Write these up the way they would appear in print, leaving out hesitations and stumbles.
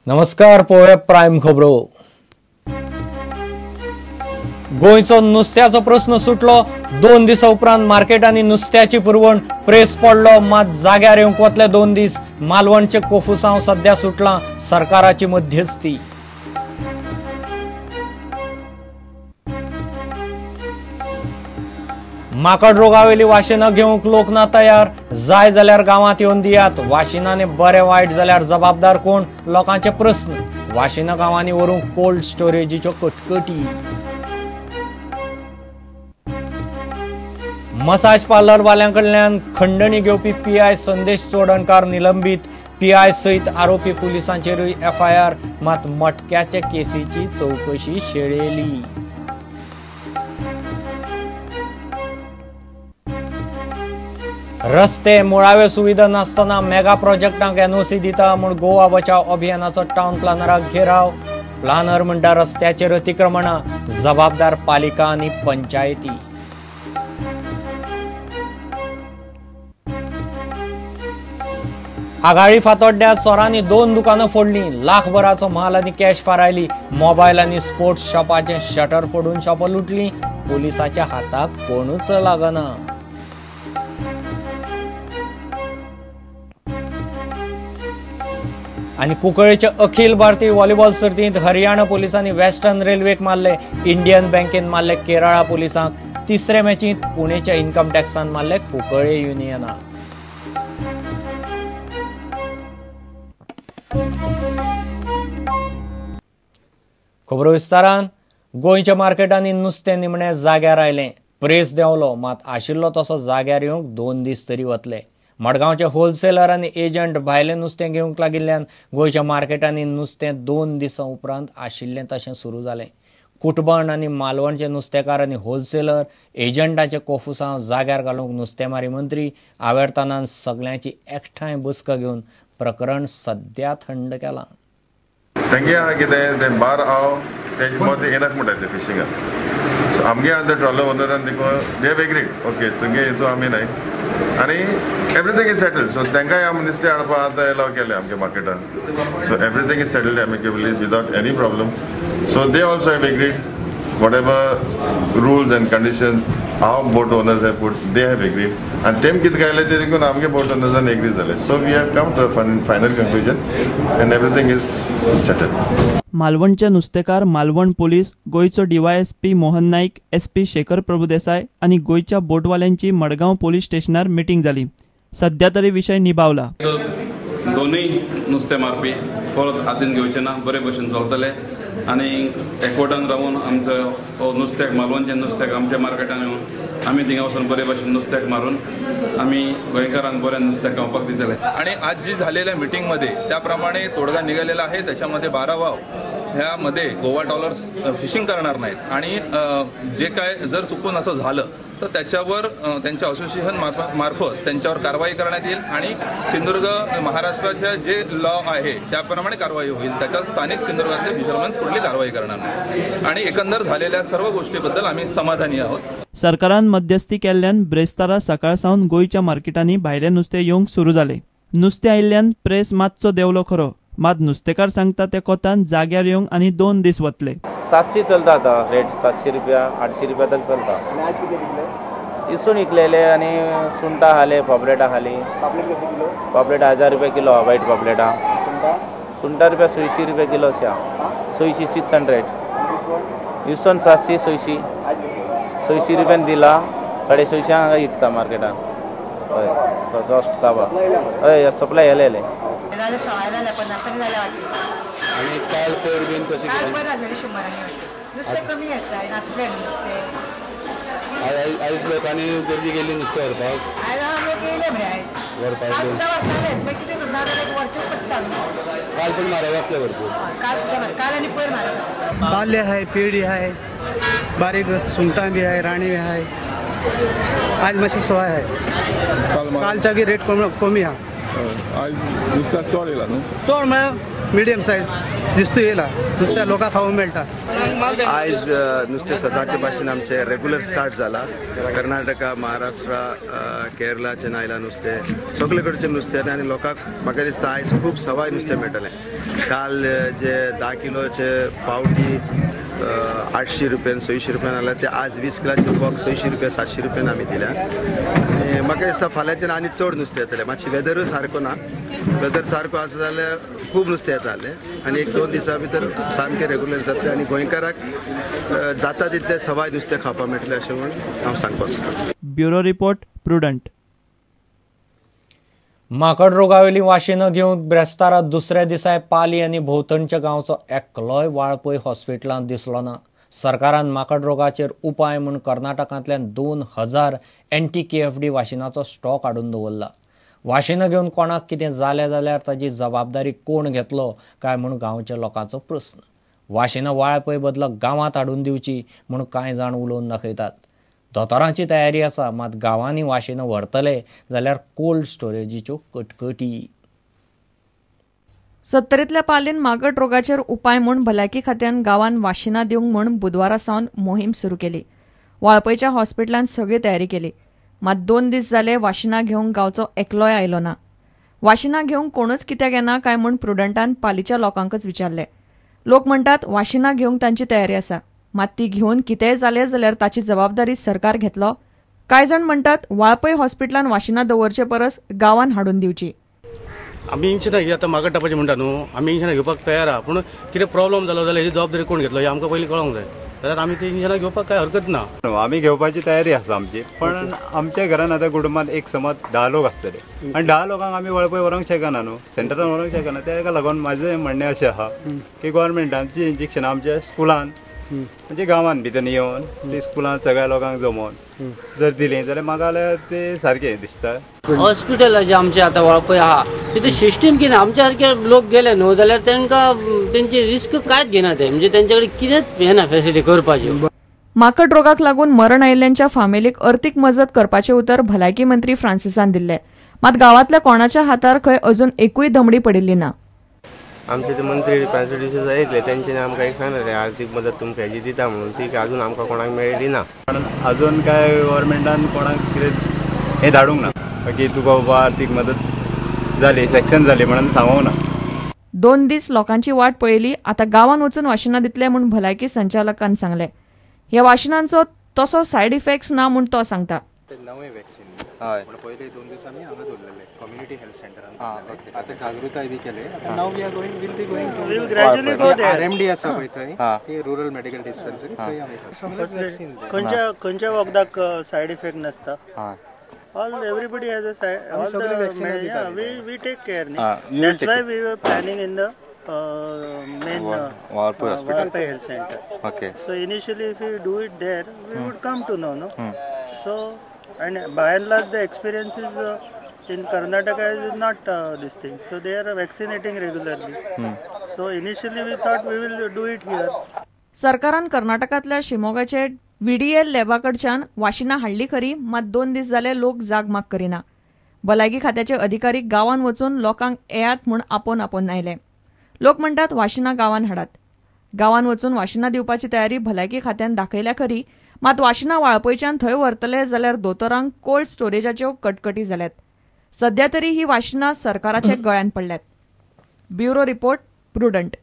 नमस्कार पोळे प्राइम खबरो। गोयचो नुस्त्याचो प्रश्न सुटलो। 2 दिस उपरांत मार्केटांनी नुस्त्याची पुरवण प्रेस पडलो। मात जाग्यार येवंक वतले 2 दिस। मालवणचे कोफुसांव सध्या सुटला सरकाराची मध्यस्थी। माकड रोगावेली वाशिनां घेवंक लोक ना तयार। जाय जाल्यार गावात येवन दियात। वाशिनांनी बरे वायट जाल्यार जबाबदार कोण? लोकांचे प्रश्न। वाशिनां गावांनी व्हरूंक कोल्ड स्टोरेजीच्यो कटकटी। मसाज पार्लर वाल्यांकडल्यान खंडणी घेवपी पीआय संदेश चोडणकार निलंबित। पीआय सयत आरोपी पुलिसांचेरूय एफआयआर। मात मटक्याचे केसीची चौकशी शेळयली। रस्ते मुळाव्यो सुविधा नासतना मेगा प्रोजेक्टांक एनओसी दिता म्हूण गोवा बचाव अभियानाचो टाउन प्लॅनराक घेराव। प्लॅनर म्हणटा रस्त्याचेर अतिक्रमणां, जबाबदार पालिका आनी पंचायती। आगाळी फातोड्ड्यात चोरांनी 2 दुकानां फोडलीं। लाखभराचो माल आनी कॅश फारायली। मोबायल आनी स्पोर्ट्स शॉपाचे शटर फोडून शॉपां लुटलीं। पोलिसाच्या हाताक कोणूच लागना। आणि कुंकळ्ळेच्या अखिल भारतीय व्हॉलीबॉल सर्तींत हरियाणा पोलिसांनी वेस्टर्न रेल्वेक मारले। इंडियन बँकेन मारले केरळा पोलिसांक। तिसरे मॅचींत पुणेच्या इन्कम टॅक्सान मारले कुंकळ्ळे युनियनाक। खबरो विस्तारान। गोंयच्या मार्केटांनी नुस्तें निमणे जाग्यार आयलें। प्रेस देंवलो, मात आशिल्लो तसो जाग्यार येवंक 2 दिस तरी वतले। मडगांवचे होलसेलर आनी एजंट भायलें नुस्तें घेवंक लागिल्ल्यान गोंयच्या मार्केटांनी नुस्तें 2 दिसां उपरांत आशिल्लें तशें सुरू जालें। कुटबण आनी मालवणचे नुस्तेकार आनी होलसेलर एजंटाचे कोफुसांव जाग्यार घालूंक नुस्तेमारी मंत्री आवेर्तानान सगळ्यांची एकठांय बसका घेवन प्रकरण सध्या थंड केलां। तेंगे कितें ते बार हांव तेजे मदें येनाक म्हणटात ते फिशिंगाक। सो आमगे आतां ट्रॉलो ओनरान देखो दे हॅव एग्रीड ओके तुमगे हितू आमी नाय आनी एवरीथिंग इज सेटल्ड। सो तांकांय आमी नुस्तें हाडपा आतां एलाव केलें आमगे मार्केटान। So everything is settled amicably without any problem. So they also have agreed whatever rules and conditions our boat owners have put, they have agreed and them कित गायले ते देखून आमगे boat owners आन agree जाले। So we have come to a final conclusion and everything is settled। मालवणचे नुस्तेकार Malvan police, गोयचो डीवायएसपी मोहन नाईक, एसपी शेखर प्रभुदेसाय आणि गोयच्या बोटवाल्यांची मडगांव पोलीस स्टेशनार मिटिंग जाली। सध्या तरी विषय निभावला। दोन्ही नुस्तें मारपी परत हातीन घेवचे ना, बरे भशेन चलतले आनी एकवटान रावून आमचो नुस्त्याक मालवणचे नुस्त्याक आमच्या मार्केटान येवन आमी थिंगा वचून बरे भशेन नुस्त्याक मारून आमी गोंयकारांक बरें नुस्तें खावपाक दितले। आणि आज जी झालेल्या मीटिंगमध्ये त्याप्रमाणे तोडगा निघालेला आहे। त्याच्यामध्ये 12 वाव ह्यामध्ये गोवा डॉलर्स फिशिंग करणार नाहीत आणि जे काय जर चुकून असं झालं तर त्याच्यावर त्यांच्या असोसिएशन मार्फत त्यांच्यावर कारवाई करण्यात येईल आणि सिंधुदुर्ग महाराष्ट्राच्या जे लॉ आहे त्याप्रमाणे कारवाई होईल। त्याच्यात स्थानिक सिंधुदुर्गातले फिशरमन्स कुठली कारवाई करणार नाही आणि एकंदर झालेल्या सर्व गोष्टीबद्दल आम्ही समाधानी आहोत। सरकारान मध्यस्थी केल्ल्यान ब्रेस्तारा सकाळ सावन गोयच्या मार्केटांनी भायले नुस्तें येवंक सुरू जाले। नुस्तें आयिल्ल्यान प्रेस मातसो देंवलो खरो, मात नुस्तेकार सांगता ते कोतान जाग्यार येवंक आनी 2 दिस वतले। 700 चलता आता रेट, 700 रुपया 800 रुपया तक चलता। इसवण विकलेले आणि सुंटा खाले, पापलेटा खाली। पापलेट 1000 रुपये किलो, वाईट पापलेटा। सुंटा रुपया 600 रुपये किलो अशा, 600 600। इसवण 700 600 600 रुपयान दिला, 650 हांगा विकता मार्केटान। हय जस्ट काबा हय सप्लाय येलेले झाले सवाय झाले 50 झाले वाटते। आणि काल पेड बीन कशी काल पण झाले 100 वाटते। नुसते कमी येतात नसले नुसते। आयज लोकांनी गर्दी केली नुसते व्हरपाक। आयज लोक येयले मरे आयज व्हरपाक कितें करणार एक वर्ष पडटा। काल पण मारक आसले भरपूर। काल सुद्धा काल आणि पयर मारक आसले। ताल्ले आहे, पेडी आहे, बारीक सुंगटां बी आहे, राणी बी आहे। आज मातशी सवाय आहे। कालच्या गी रेट कमी हा। आज नुस्त्याक चड येयला न्हू? चड म्हळ्यार मिडियम सायज दिसतो येयला नुस्तें लोकांक खावंक मेळटा. आयज नुस्तें सदांचे भाशेन आमचे रेगुलर स्टार्ट जाला. कर्नाटका, महाराष्ट्रा, केरळाच्यान आयलां नुस्तें, सगळे कडचें नुस्तें आनी लोकांक म्हाका दिसता आयज खूब सवाय नुस्तें मेळटलें. काल जे 10 किलोचे पावटी 800 रुपयान 600 रुपयान आल्या ते आज 20 किलोचे बॉक्स 600 रुपया 700 रुपयान आमी दिल्या. आनी म्हाका दिसता फाल्यांच्यान आनी चड नुस्तें येतलें. मातशी वेदरूय सारको ना, वेदर सारको आसा जाल्यार खूब नुस्तें येतालें आनी 1-2 दिसां भितर सामकें रेगुलर जातलें आनी गोंयकाराक जाता तितलें सवाय नुस्तें खावपाक मेळटलें अशें म्हणून हांव सांगपाक सोदतां. Bureau report prudent. माकड रोगावयली वाशिनां घेवन ब्रेस्तारात दुसऱ्या दिसा पाली आनी भोंवतणच्या गांवचो एकलोय वाळपय हॉस्पिटलांत दिसलो ना. सरकारान माकड रोगाचेर उपाय म्हूण कर्नाटकांतल्यान 2000 एंटी-KFD वाशिनाचो स्टॉक हाडून दवरला. वाशिनां घेवन कोणाक कितें जालें जाल्यार ताची जबाबदारी कोण घेतलो काय म्हूण गांवच्या लोकांचो प्रस्न. वाशिनां वाळपय बदला गांवांत हाडून दिवची म्हूण कांय जाण उलोवन दाखयतात. दोतोरांची तयारी आसा, मात गांवांनी वाशिनां व्हरतले जाल्यार कोल्ड स्टोरेजीच्यो कटकटी. 70तल्या पालीन माकड रोगाचेर उपाय म्हूण भलायकी खात्यान गांवांत वाशिनां दिवंक म्हूण बुधवारा सावन मोहीम सुरू केली. वाळपयच्या हॉस्पिटलांत सगळी तयारी केली. मात 2 दीस जाले वाशिनां घेवंक गांवचो एकलोय आयलो ना. वाशिनां घेवंक कोणूच कित्याक येना काय म्हूण प्रुडंटान पालीच्या लोकांकच विचारले. लोक म्हणटात वाशिनां घेवंक तांची तयारी आसा, मात ती घेवन कितेंय जालें जाल्यार ताची जबाबदारी सरकार घेतलो. कांय जाण म्हणटात वाळपय हॉस्पिटलांत वाशिनां दवरचे परस गांवांत हाडून दिवची. आमी इंजेक्शनां आतां माकड टापाचें म्हणटा न्हू, आमी इंजेक्शनां घेवपाक तयार आहा, पूण कितें प्रॉब्लेम जालो जाल्यार हेजी जबाबदारी कोण घेतलो हें आमकां पयलीं कळोंक जाय. जाल्यार आमी ती इंजेक्शनां घेवपाक काय हरकत ना. आमी घेवपाची तयारी आसा आमची, पण आमच्या घरान आतां कुटुंबात एक समज 10 लोक आसतले आनी 10 लोकांक आमी वळपय व्हरोंक शकना न्हू, सेंटरान व्हरोंक शकना. ताका लागून म्हाजें म्हणणें अशें आहा की गोवोरमेंटाची इंजेक्शनां आमच्या स्कुलान म्हणजे गांवांत भितर येवन ती स्कुलान सगळ्या लोकांक जमोवन जर दिली जाल्यार म्हाका जाल्यार ते सारकें दिसता. हॉस्पिटल जे आमचे आतां वळपय आहा तितून सिस्टम कितें आमच्या सारके लोक गेले न्हू जाल्यार तांकां तेंची रिस्क कांयच घेना ते, म्हणजे तेंचे कडेन कितेंच हें ना फॅसिलिटी करपाची. माकड रोगाक लागून मरण आयिल्ल्यांच्या फामिलीक अर्थीक मजत करपाचें उतर भलायकी मंत्री फ्रांसिसान दिल्लें. मात गांवांतल्या कोणाच्या हातार खंय अजून एकूय दमडी पडिल्ली ना. आमचे ते मंत्री प्रेसिडेंट येतले तेंच्यानी आमकां एक सांगलें आर्थीक मदत तुमकां हेजी दिता म्हणून, ती अजून आमकां कोणाक मेळ्ळी ना. पण अजून काय गव्हर्मेंटान कोणाक कितें हें धाडूंक ना की तुका बाबा आर्थीक मदत जाली सेक्शन जाली म्हणून सांगूंक ना. 2 दीस लोकांची वाट पळयली. आतां गांवांत वचून वाशिनां दितले म्हूण भलायकी संचालकान सांगलें. ह्या वाशिनांचो तसो सायड इफेक्ट्स ना म्हूण तो सांगता. नवे वॅक्सीन हय पहिले 2 दीस आमी हांगा दवरलेले कम्युनिटी हेल्थ सेंटरान. आतां जागृताय बी केले. आतां नाव we are going will be going to gradually go there. RMD आसा पळय थंय ते रुरल मेडिकल डिस्पेन्सरी थंय आमी सगळेच वॅक्सीन खंयच्या वखदाक सायड इफेक्ट नसता. All everybody has a side. All the we take care. That's why we were planning in the main Walpay Health Center. Okay. So initially, if we do it there, we would come to know, no. So and by and large, the experience is in Karnataka is not this thing. So they are vaccinating regularly. So initially, we thought we will do it here. सरकारान कर्नाटकांतल्या शिमोगाचे VDL लॅबाकडच्यान वाशिनां हाडली खरी, मात 2 दीस जाले लोक जाग माग करिना. भलायकी खात्याचे अधिकारी गांवांत वचून लोकांक येयात म्हूण आपोवन आयले. लोक म्हणटात वाशिनां गांवांत हाडात. गांवांत वचून वाशिनां दिवपाची तयारी भलायकी खात्यान दाखयल्या खरी, मात वाशिनां वाळपयच्यान थंय व्हरतले जाल्यार दोतोरांक कोल्ड स्टोरेजाच्यो कटकटी जाल्यात. सध्या तरी ही वाशिनां सरकाराच्या गळ्यात पडल्यात. Bureau report prudent.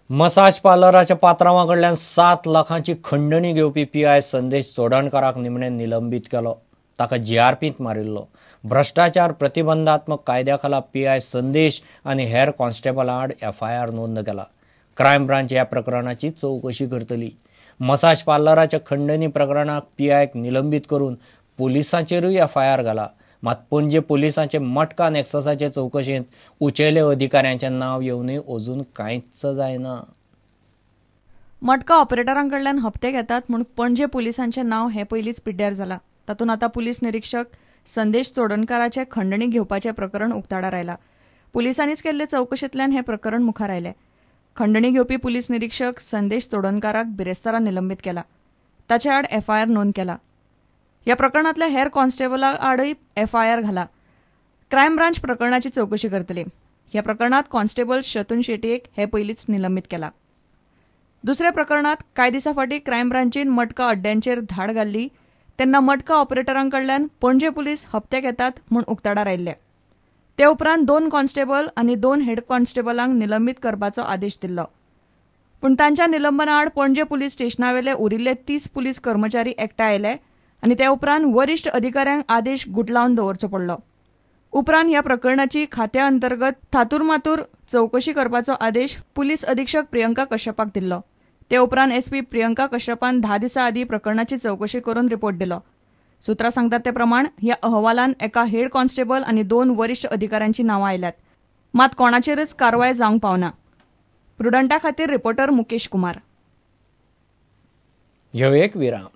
मसाज पार्लराच्या पात्रांवा कडल्यान 7 लाखांची खंडणी घेवपी PI संदेश चोडणकाराक निमणें निलंबीत केलो. ताका GRPंत मारिल्लो. भ्रष्टाचार प्रतिबंधात्मक कायद्या खाला PI संदेश आनी हेर कॉन्स्टेबलां आड FIR नोंद केला. क्रायम ब्रांच ह्या प्रकरणाची चवकशी करतली. मसाज पार्लराच्या खंडणी प्रकरणाक PIक निलंबीत करून पुलिसांचेरूय FIR घाला. मात पणजे पुलिसांचे मटका नेक्ससाचे चवकशेंत उचेले अधिकाऱ्यांचें नांव येवनूय अजून कांयच जायना. मटका ऑपरेटरांकडल्यान हप्ते घेतात म्हूण पणजे पुलिसांचें नांव हे पयलींच पिड्ड्यार जालां. तातूंत आतां पुलीस निरीक्षक संदेश चोडणकाराचे खंडणी घेवपाचें प्रकरण उक्ताडार आयलां. पुलिसांनीच केल्ले चवकशेंतल्यान हें प्रकरण मुखार आयलें. खंडणी घेवपी पुलीस निरीक्षक संदेश चोडणकाराक बिरेस्तारा निलंबीत केला. ताचे आड FIR नोंद केला. ह्या प्रकरणातल्या हेर कॉन्स्टेबला आडय FIR घाला. क्रायम ब्रांच प्रकरणाची चवकशी करतली. ह्या प्रकरणात कॉन्स्टेबल शतून शेटयेक हे पयलींच निलंबित केला. दुसऱ्या प्रकरणात कांय दिसा फाटीं क्रायम ब्रांचीन मडका अड्ड्यांचेर धाड घाल्ली तेन्ना मडका ऑपरेटरांकडल्यान पणजे पुलीस हप्त्याक येतात म्हूण उक्ताडार आयिल्ले. ते उपरांत 2 कॉन्स्टेबल आनी 2 हेड कॉन्स्टेबलांक निलंबित करपाचो आदेश दिल्लो. पूण तांच्या निलंबना आड पणजे पुलीस स्टेशनावेले उरिल्ले 30 पुलीस कर्मचारी एकठांय आयले आनी ते उपरांत वरिश्ठ अधिकाऱ्यांक आदेश गुटलावन दवरचो पडलो. उपरांत ह्या प्रकरणाची खात्या अंतर्गत थातूर मातूर चवकशी करपाचो आदेश पुलीस अधीक्षक प्रियंका कश्यपाक दिल्लो. ते उपरांत SP प्रियंका कश्यपान 10 दिसां आदीं प्रकरणाची चवकशी करून रिपोर्ट दिलो. सुत्रां सांगतात ते प्रमाण ह्या अहवालान एका हेड कॉन्स्टेबल आनी 2 वरिश्ठ अधिकाऱ्यांची नांवां आयल्यात. मात कोणाचेरच कारवाय जावंक पावना. प्रुडंटा खातीर रिपोर्टर मुकेश कुमार. ह्यो एक विराम.